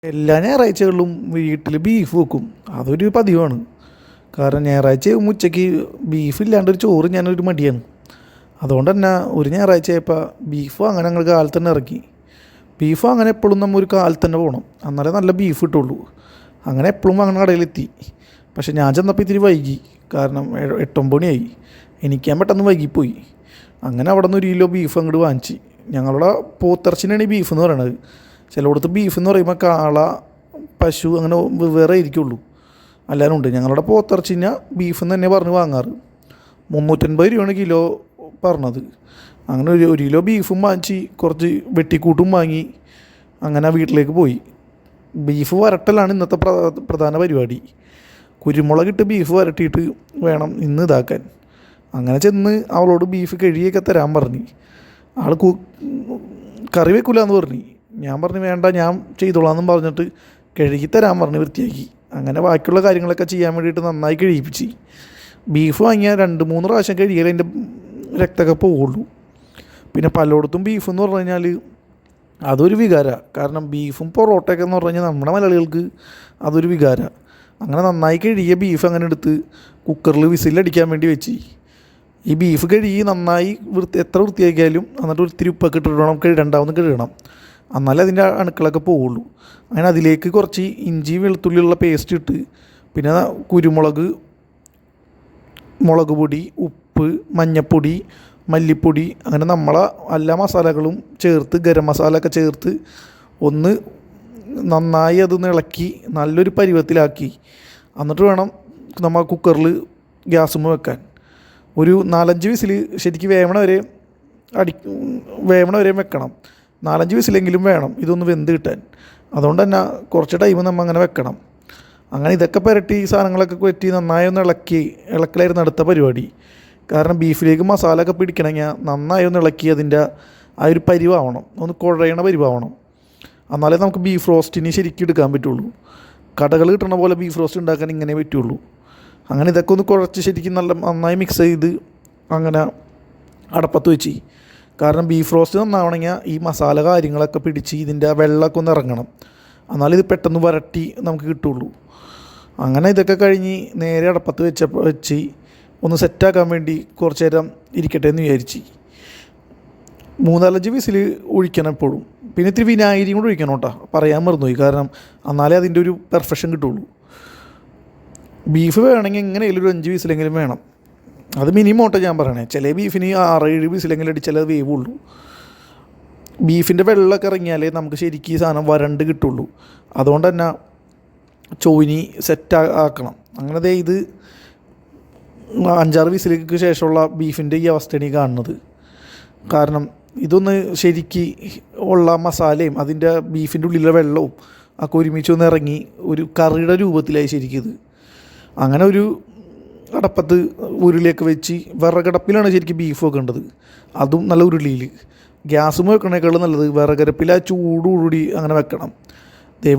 എല്ലാ ഞായറാഴ്ചകളിലും വീട്ടിൽ ബീഫ് വെക്കും. അതൊരു പതിവാണ്. കാരണം ഞായറാഴ്ച ഉച്ചയ്ക്ക് ബീഫ് ഇല്ലാണ്ടൊരു ചോറ് ഞാനൊരു മടിയാണ്. അതുകൊണ്ട് തന്നെ ഒരു ഞായറാഴ്ച ആയപ്പോൾ ബീഫ് അങ്ങനെ ഞങ്ങൾ കാലത്ത് തന്നെ ഇറക്കി. ബീഫ് അങ്ങനെ എപ്പോഴും നമ്മൾ ഒരു കാലത്ത് തന്നെ പോകണം, എന്നാലേ നല്ല ബീഫ് കിട്ടുള്ളൂ. അങ്ങനെ എപ്പോഴും അങ്ങനെ കടയിലെത്തി. പക്ഷെ ഞാൻ ചെന്നപ്പോൾ ഇത്തിരി വൈകി. കാരണം 8-9 മണിയായി. എനിക്കാൻ പെട്ടെന്ന് വൈകിപ്പോയി. അങ്ങനെ അവിടെ നിന്ന് 1 കിലോ ബീഫ് അങ്ങോട്ട് വാങ്ങിച്ച്. ഞങ്ങളുടെ പോത്തിറച്ചിനാണ് ഈ ബീഫ് എന്ന് പറയണത്. ചിലയിടത്ത് ബീഫ് എന്ന് പറയുമ്പോൾ കാള, പശു അങ്ങനെ വേറെ ഇരിക്കുള്ളൂ. എല്ലാവരും ഉണ്ട്. ഞങ്ങളുടെ പോത്തിറച്ചിന് ബീഫ് എന്ന് തന്നെ പറഞ്ഞ് വാങ്ങാറ്. 350 രൂപയാണ് കിലോ പറഞ്ഞത്. അങ്ങനെ ഒരു കിലോ ബീഫും വാങ്ങിച്ച് കുറച്ച് വെട്ടിക്കൂട്ടും വാങ്ങി അങ്ങനെ വീട്ടിലേക്ക് പോയി. ബീഫ് വരട്ടലാണ് ഇന്നത്തെ പ്രധാന പരിപാടി. കുരുമുളകിട്ട് ബീഫ് വരട്ടിയിട്ട് വേണം ഇന്ന് ഇതാക്കാൻ. അങ്ങനെ ചെന്ന് അവളോട് ബീഫ് കഴുകിയൊക്കെ തരാൻ പറഞ്ഞു. ആൾ കറി വെക്കില്ല എന്ന് പറഞ്ഞു. ഞാൻ പറഞ്ഞു വേണ്ട, ഞാൻ ചെയ്തോളാമെന്നും പറഞ്ഞിട്ട് കഴുകി തരാൻ പറഞ്ഞ് വൃത്തിയാക്കി. അങ്ങനെ ബാക്കിയുള്ള കാര്യങ്ങളൊക്കെ ചെയ്യാൻ വേണ്ടിയിട്ട് നന്നായി കഴിയിപ്പിച്ച്. ബീഫ് വാങ്ങിയാൽ 2-3 പ്രാവശ്യം കഴുകിയാൽ അതിൻ്റെ രക്തമൊക്കെ പോവുള്ളൂ. പിന്നെ പലയിടത്തും ബീഫ് എന്ന് പറഞ്ഞു കഴിഞ്ഞാൽ അതൊരു വികാരമാണ്. കാരണം ബീഫും പൊറോട്ടയൊക്കെ എന്ന് പറഞ്ഞു കഴിഞ്ഞാൽ നമ്മുടെ മലയാളികൾക്ക് അതൊരു വികാരമാണ്. അങ്ങനെ നന്നായി കഴുകിയ ബീഫ് അങ്ങനെ എടുത്ത് കുക്കറിൽ വിസിലടിക്കാൻ വേണ്ടി വെച്ച്. ഈ ബീഫ് കഴുകി നന്നായി എത്ര വൃത്തിയാക്കിയാലും എന്നിട്ട് ഒത്തിരി ഉപ്പൊക്കെ ഇട്ടിട്ട് വേണം കഴുകണ്ടാവുന്ന കഴുകണം, എന്നാലേ അതിൻ്റെ അണുക്കളൊക്കെ പോവുള്ളൂ. അങ്ങനെ അതിലേക്ക് കുറച്ച് ഇഞ്ചി വെളുത്തുള്ളിയുള്ള പേസ്റ്റ് ഇട്ട്, പിന്നെ കുരുമുളക്, മുളക് പൊടി, ഉപ്പ്, മഞ്ഞൾപ്പൊടി, മല്ലിപ്പൊടി, അങ്ങനെ നമ്മളെ എല്ലാ മസാലകളും ചേർത്ത് ഗരം മസാല ഒക്കെ ചേർത്ത് ഒന്ന് നന്നായി അതൊന്ന് ഇളക്കി നല്ലൊരു പരുവത്തിലാക്കി. എന്നിട്ട് വേണം നമ്മൾ കുക്കറിൽ ഗ്യാസുമ്മ വെക്കാൻ. ഒരു 4-5 വിസിൽ ശരിക്കും വേവണ വരെ വെക്കണം. 4-5 വിസിലെങ്കിലും വേണം ഇതൊന്ന് വെന്ത് കിട്ടാൻ. അതുകൊണ്ട് തന്നെ കുറച്ച് ടൈം നമ്മൾ അങ്ങനെ വെക്കണം. അങ്ങനെ ഇതൊക്കെ പുരട്ടി സാധനങ്ങളൊക്കെ പറ്റി നന്നായി ഒന്ന് ഇളക്കലായിരുന്നു അടുത്ത പരിപാടി. കാരണം ബീഫിലേക്ക് മസാല ഒക്കെ പിടിക്കണമെങ്കിൽ നന്നായി ഒന്ന് ഇളക്കി അതിൻ്റെ ആ ഒരു പരിവാവണം, ഒന്ന് കുഴയണ പരിവാവണം. എന്നാലേ നമുക്ക് ബീഫ് റോസ്റ്റിന് ശരിക്കും എടുക്കാൻ പറ്റുള്ളൂ. കടകൾ കിട്ടണ പോലെ ബീഫ് റോസ്റ്റ് ഉണ്ടാക്കാൻ ഇങ്ങനെ പറ്റുള്ളൂ. അങ്ങനെ ഇതൊക്കെ ഒന്ന് കുഴച്ച് ശരിക്കും നന്നായി മിക്സ് ചെയ്ത് അങ്ങനെ അടപ്പത്ത് വെച്ച്. കാരണം ബീഫ് റോസ്റ്റ് നന്നാവണമെങ്കിൽ ഈ മസാല കാര്യങ്ങളൊക്കെ പിടിച്ച് ഇതിൻ്റെ വെള്ളമൊക്കെ ഒന്ന് ഇറങ്ങണം, എന്നാലും ഇത് പെട്ടെന്ന് വരട്ടി നമുക്ക് കിട്ടുള്ളൂ. അങ്ങനെ ഇതൊക്കെ കഴിഞ്ഞ് നേരെ അടപ്പത്ത് വെച്ച് ഒന്ന് സെറ്റാക്കാൻ വേണ്ടി കുറച്ച് നേരം ഇരിക്കട്ടെ എന്ന് വിചാരിച്ച്. 3-4 വിസിൽ ഒഴിക്കണം എപ്പോഴും. പിന്നെ ഇത്തിരി വിനാഗിരിയും കൂടെ ഒഴിക്കണം കേട്ടോ, പറയാൻ മറന്നുപോയി. കാരണം എന്നാലേ അതിൻ്റെ ഒരു പെർഫെക്ഷൻ കിട്ടുള്ളൂ. ബീഫ് വേണമെങ്കിൽ എങ്ങനെയെങ്കിലും ഒരു 5 വിസിലെങ്കിലും വേണം. അത് മിനിമം ഓട്ടം ഞാൻ പറയണേ. ചില ബീഫിന് 6-7 വിസിലെങ്കിലും അടിച്ചാലേ അത് വേവുള്ളൂ. ബീഫിൻ്റെ വെള്ളമൊക്കെ ഇറങ്ങിയാലേ നമുക്ക് ശരിക്കും ഈ സാധനം വരണ്ട് കിട്ടുള്ളൂ. അതുകൊണ്ട് തന്നെ ചോയിനി സെറ്റ് ആക്കണം. അങ്ങനെ ഇത് 5-6 വിസിലേക്ക് ശേഷമുള്ള ബീഫിൻ്റെ ഈ അവസ്ഥയാണ് ഈ കാണുന്നത്. കാരണം ഇതൊന്ന് ശരിക്ക് ഉള്ള മസാലയും അതിൻ്റെ ബീഫിൻ്റെ ഉള്ളിലെ വെള്ളവും ഒക്കെ ഒരുമിച്ചൊന്ന് ഇറങ്ങി ഒരു കറിയുടെ രൂപത്തിലായി ശരിക്കും. അങ്ങനെ ഒരു അടപ്പത്ത് ഉരുളിയൊക്കെ വെച്ച് വിറകടപ്പിലാണ് ശരിക്കും ബീഫ് വെക്കേണ്ടത്. അതും നല്ല ഉരുളിയിൽ. ഗ്യാസും വെക്കണേക്കാളും നല്ലത് വിറകടപ്പിൽ ആ ചൂടുകൂടി അങ്ങനെ വെക്കണം.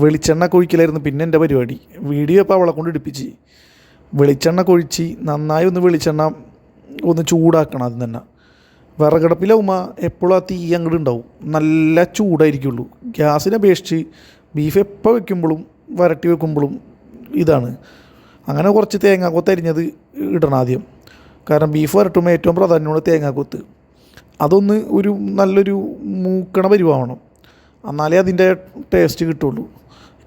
വെളിച്ചെണ്ണ കൊഴിക്കലായിരുന്നു പിന്നെ എൻ്റെ പരിപാടി. വീഡിയോ ഇപ്പോൾ അവളെ കൊണ്ട് എടുപ്പിച്ച്. വെളിച്ചെണ്ണ കൊഴിച്ച് നന്നായി വെളിച്ചെണ്ണ ഒന്ന് ചൂടാക്കണം. ആദ്യം തന്നെ വിറകടപ്പിലാവുമ്പോൾ എപ്പോഴും ആ തീ അങ്ങോട്ട് ഉണ്ടാവും, നല്ല ചൂടായിരിക്കുള്ളൂ. ഗ്യാസിനെ അപേക്ഷിച്ച് ബീഫ് എപ്പോൾ വെക്കുമ്പോഴും വരട്ടി വെക്കുമ്പോഴും ഇതാണ്. അങ്ങനെ കുറച്ച് തേങ്ങാക്കൊത്ത് അരിഞ്ഞത് ഇടണം ആദ്യം. കാരണം ബീഫ് വരട്ടുമ്പോൾ ഏറ്റവും പ്രാധാന്യമുള്ള തേങ്ങാക്കൊത്ത്. അതൊന്ന് നല്ലൊരു മൂക്കണ പരിവാവണം, എന്നാലേ അതിൻ്റെ ടേസ്റ്റ് കിട്ടുള്ളൂ.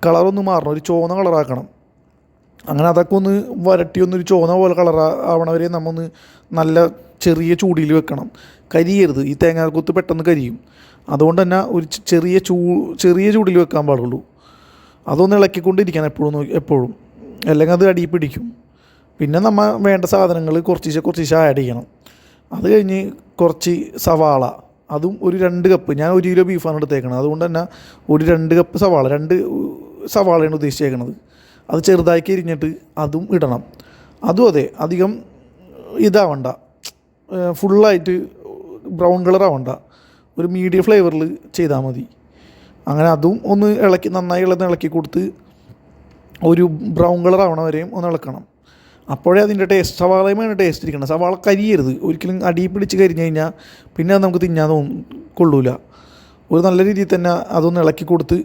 കളറൊന്ന് മാറണം, ഒരു ചുവന്ന കളറാക്കണം. അങ്ങനെ അതൊക്കെ ഒന്ന് വരട്ടി ഒന്നൊരു ചുവന്ന പോലെ ആവണവരെ നമ്മൊന്ന് നല്ല ചെറിയ ചൂടിൽ വെക്കണം. കരിയരുത്, ഈ തേങ്ങാക്കൊത്ത് പെട്ടെന്ന് കരിയും. അതുകൊണ്ട് തന്നെ ഒരു ചെറിയ ചൂടിൽ വെക്കാൻ പാടുള്ളൂ. അതൊന്ന് ഇളക്കിക്കൊണ്ടിരിക്കണം എപ്പോഴും, അല്ലെങ്കിൽ അത് അടിയിൽ പിടിക്കും. പിന്നെ നമ്മൾ വേണ്ട സാധനങ്ങൾ കുറച്ച് ആഡ് ചെയ്യണം. അത് കഴിഞ്ഞ് കുറച്ച് സവാള, അതും ഒരു 2 കപ്പ്. ഞാൻ 1 കിലോ ബീഫാണ് എടുത്തേക്കണത്. അതുകൊണ്ട് തന്നെ ഒരു 2 കപ്പ് സവാള, 2 സവാളയാണ് ഉദ്ദേശിച്ചേക്കണത്. അത് ചെറുതാക്കി എരിഞ്ഞിട്ട് അതും ഇടണം. അതും അതെ, അധികം ഇതാവണ്ട, ഫുള്ളായിട്ട് ബ്രൗൺ കളറാവണ്ട, ഒരു മീഡിയം ഫ്ലേവറിൽ ചെയ്താൽ മതി. അങ്ങനെ അതും ഒന്ന് നന്നായി ഇളക്കി കൊടുത്ത് ഒരു ബ്രൗൺ കളറാവണ വരെയും ഒന്ന് ഇളക്കണം. അപ്പോഴേ അതിൻ്റെ ടേസ്റ്റ്, സവാളയുമാണ് ടേസ്റ്റ് ഇരിക്കണം. സവാള കരിയരുത്, ഒരിക്കലും അടിയിൽ പിടിച്ച് കരിഞ്ഞ് കഴിഞ്ഞാൽ പിന്നെ അത് നമുക്ക് തിന്നാൻ കൊള്ളൂല. ഒരു നല്ല രീതിയിൽ തന്നെ അതൊന്ന് ഇളക്കി കൊടുത്ത്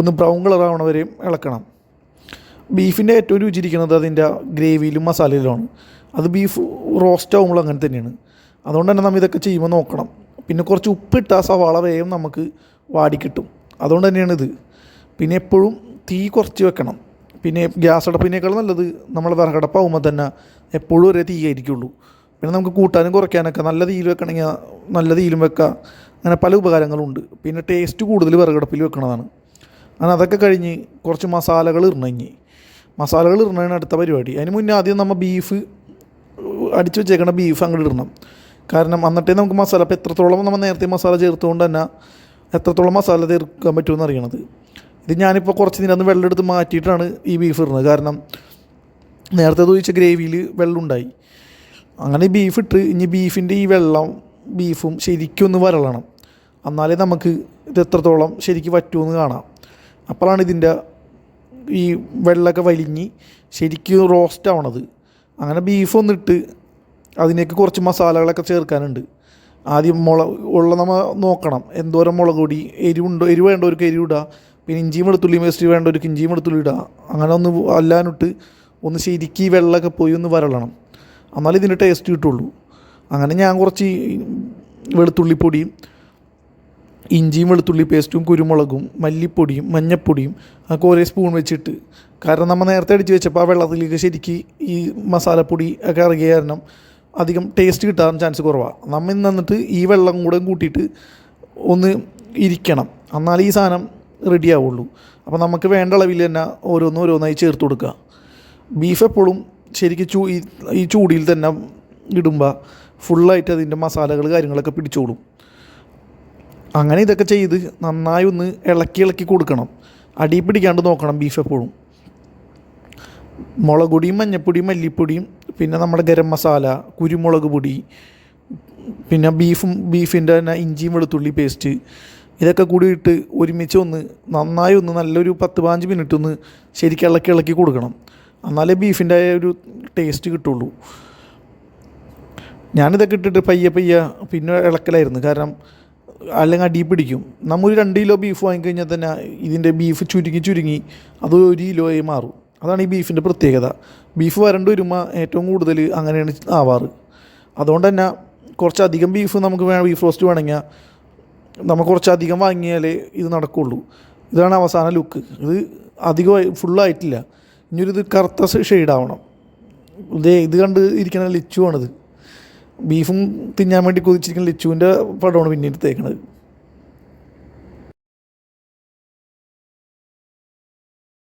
ഒന്ന് ബ്രൗൺ കളർ ആവണ വരെയും ഇളക്കണം. ബീഫിൻ്റെ ഏറ്റവും രുചിയിരിക്കുന്നത് അതിൻ്റെ ഗ്രേവിയിലും മസാലയിലുമാണ്. അത് ബീഫ് റോസ്റ്റ് ആകുമ്പോൾ അങ്ങനെ തന്നെയാണ്. അതുകൊണ്ട് തന്നെ നമ്മൾ ഇതൊക്കെ ചെയ്യുമ്പോൾ നോക്കണം. പിന്നെ കുറച്ച് ഉപ്പിട്ട സവാള വേഗം നമുക്ക് വാടിക്കിട്ടും. അതുകൊണ്ട് തന്നെയാണ് ഇത്. പിന്നെ എപ്പോഴും തീ കുറച്ച് വെക്കണം. പിന്നെ ഗ്യാസ് അടപ്പിനേക്കാൾ നല്ലത് നമ്മൾ വിറകടപ്പാകുമ്പോൾ തന്നെ എപ്പോഴും ഒരേ തീ ആയിരിക്കുള്ളൂ. പിന്നെ നമുക്ക് കൂട്ടാനും കുറയ്ക്കാനൊക്കെ നല്ല തീയിൽ വെക്കണമെങ്കിൽ നല്ല തീയിലും വെക്കാം. അങ്ങനെ പല ഉപകാരങ്ങളുണ്ട്. പിന്നെ ടേസ്റ്റ് കൂടുതൽ വിറകടപ്പിൽ വെക്കണതാണ്. അങ്ങനെ അതൊക്കെ കഴിഞ്ഞ് കുറച്ച് മസാലകൾ ഇടണം. മസാലകൾ ഇടണതാണ് അടുത്ത പരിപാടി. അതിന് മുന്നേ ആദ്യം നമ്മൾ ബീഫ് അടിച്ച് വെച്ചേക്കണ ബീഫ് അങ്ങോട്ട് ഇടണം. കാരണം എന്നിട്ടേ നമുക്ക് മസാല, അപ്പോൾ എത്രത്തോളം നമ്മൾ നേരത്തെ മസാല ചേർത്തുകൊണ്ട് തന്നെ എത്രത്തോളം മസാല ചേർക്കാൻ പറ്റുമെന്ന് അറിയണത്. ഇത് ഞാനിപ്പോൾ കുറച്ച് നേരം വെള്ളം എടുത്ത് മാറ്റിയിട്ടാണ് ഈ ബീഫ് ഇടുന്നത്. കാരണം നേരത്തെ ഒഴിച്ച ഗ്രേവിയിൽ വെള്ളം ഉണ്ടായി. അങ്ങനെ ബീഫ് ഇട്ട് ഇനി ബീഫിൻ്റെ ഈ വെള്ളം ബീഫും ശരിക്കും ഒന്ന് വരളണം. എന്നാലേ നമുക്ക് ഇത് എത്രത്തോളം ശരിക്കും പറ്റുമെന്ന് കാണാം. അപ്പോഴാണ് ഇതിൻ്റെ ഈ വെള്ളമൊക്കെ വലിഞ്ഞ് ശരിക്കും റോസ്റ്റ് ആവണത്. അങ്ങനെ ബീഫ് ഒന്നിട്ട് അതിലേക്ക് കുറച്ച് മസാലകളൊക്കെ ചേർക്കാനുണ്ട്. ആദ്യം നമ്മൾ നോക്കണം എന്തോരം മുളക് പൊടി, എരിവ് വേണ്ടവർക്ക് എരിവ് ഇടുക. പിന്നെ ഇഞ്ചിയും വെളുത്തുള്ളി പേസ്റ്റ് വേണ്ടവർക്ക് ഇഞ്ചിയും വെളുത്തുള്ളി ഇടുക. അങ്ങനെ ഒന്ന് അല്ലാനിട്ട് ഒന്ന് ശരിക്കും ഈ വെള്ളമൊക്കെ പോയി ഒന്ന് വരളണം. എന്നാലും ഇതിൻ്റെ ടേസ്റ്റ് കിട്ടുള്ളൂ. അങ്ങനെ ഞാൻ കുറച്ച് വെളുത്തുള്ളിപ്പൊടിയും ഇഞ്ചിയും വെളുത്തുള്ളി പേസ്റ്റും കുരുമുളകും മല്ലിപ്പൊടിയും മഞ്ഞൾപ്പൊടിയും ഒക്കെ ഒരേ സ്പൂൺ വെച്ചിട്ട്, കാരണം നമ്മൾ നേരത്തെ അടിച്ച് വെച്ചപ്പോൾ ആ വെള്ളത്തിലേക്ക് ശരിക്ക് ഈ മസാലപ്പൊടി ഒക്കെ ഇറങ്ങിയ കാരണം അധികം ടേസ്റ്റ് കിട്ടാൻ ചാൻസ് കുറവാണ്. നമ്മൾ എന്നിട്ട് ഈ വെള്ളം കൂടെ കൂട്ടിയിട്ട് ഒന്ന് ഇരിക്കണം. എന്നാലേ ഈ സാധനം റെഡി ആവുള്ളൂ. അപ്പോൾ നമുക്ക് വേണ്ട അളവിൽ തന്നെ ഓരോന്നായി ചേർത്ത് കൊടുക്കുക. ബീഫ് എപ്പോഴും ശരിക്കും ഈ ചൂടിൽ തന്നെ ഇടുമ്പോൾ ഫുള്ളായിട്ട് അതിൻ്റെ മസാലകൾ കാര്യങ്ങളൊക്കെ പിടിച്ചോളും. അങ്ങനെ ഇതൊക്കെ ചെയ്ത് നന്നായി ഒന്ന് ഇളക്കി കൊടുക്കണം. അടി പിടിക്കാണ്ട് നോക്കണം ബീഫ് എപ്പോഴും. മുളക് പൊടിയും മഞ്ഞൾപ്പൊടിയും മല്ലിപ്പൊടിയും പിന്നെ നമ്മുടെ ഗരം മസാല, കുരുമുളക് പൊടി, പിന്നെ ബീഫിൻ്റെ തന്നെ ഇഞ്ചിയും വെളുത്തുള്ളി പേസ്റ്റ്, ഇതൊക്കെ കൂടി ഇട്ട് ഒരുമിച്ച് നന്നായി നല്ലൊരു 10-15 മിനിറ്റ് ഒന്ന് ശരിക്കും ഇളക്കി കൊടുക്കണം. എന്നാലേ ബീഫിൻ്റെ ഒരു ടേസ്റ്റ് കിട്ടുള്ളൂ. ഞാനിതൊക്കെ ഇട്ടിട്ട് പയ്യെ പിന്നെ ഇളക്കലായിരുന്നു. കാരണം അല്ലെങ്കിൽ അടി പിടിക്കും. നമ്മൾ 2 കിലോ ബീഫ് വാങ്ങിക്കഴിഞ്ഞാൽ തന്നെ ഇതിൻ്റെ ബീഫ് ചുരുങ്ങി അത് 1 കിലോയായി മാറും. അതാണ് ഈ ബീഫിൻ്റെ പ്രത്യേകത. ബീഫ് വരണ്ട് വരുമ്പോൾ ഏറ്റവും കൂടുതൽ അങ്ങനെയാണ് ആവാറ്. അതുകൊണ്ട് തന്നെ കുറച്ചധികം ബീഫ് നമുക്ക് ബീഫ് റോസ്റ്റ് വേണമെങ്കിൽ നമ്മൾ കുറച്ചധികം വാങ്ങിയാലേ ഇത് നടക്കുള്ളൂ. ഇതാണ് അവസാന ലുക്ക്. ഇത് അധികമായി ഫുള്ളായിട്ടില്ല. ഇനിയൊരു ഇത് കറുത്ത ഷെയ്ഡാവണം. ഇത് കണ്ട് ഇരിക്കുന്ന ലിച്ചുവാണിത്. ബീഫും തിന്നാൻ വേണ്ടി കൊതിച്ചിരിക്കുന്ന ലിച്ചുവിൻ്റെ പടമാണ് പിന്നെ എടുത്തേക്കണത്.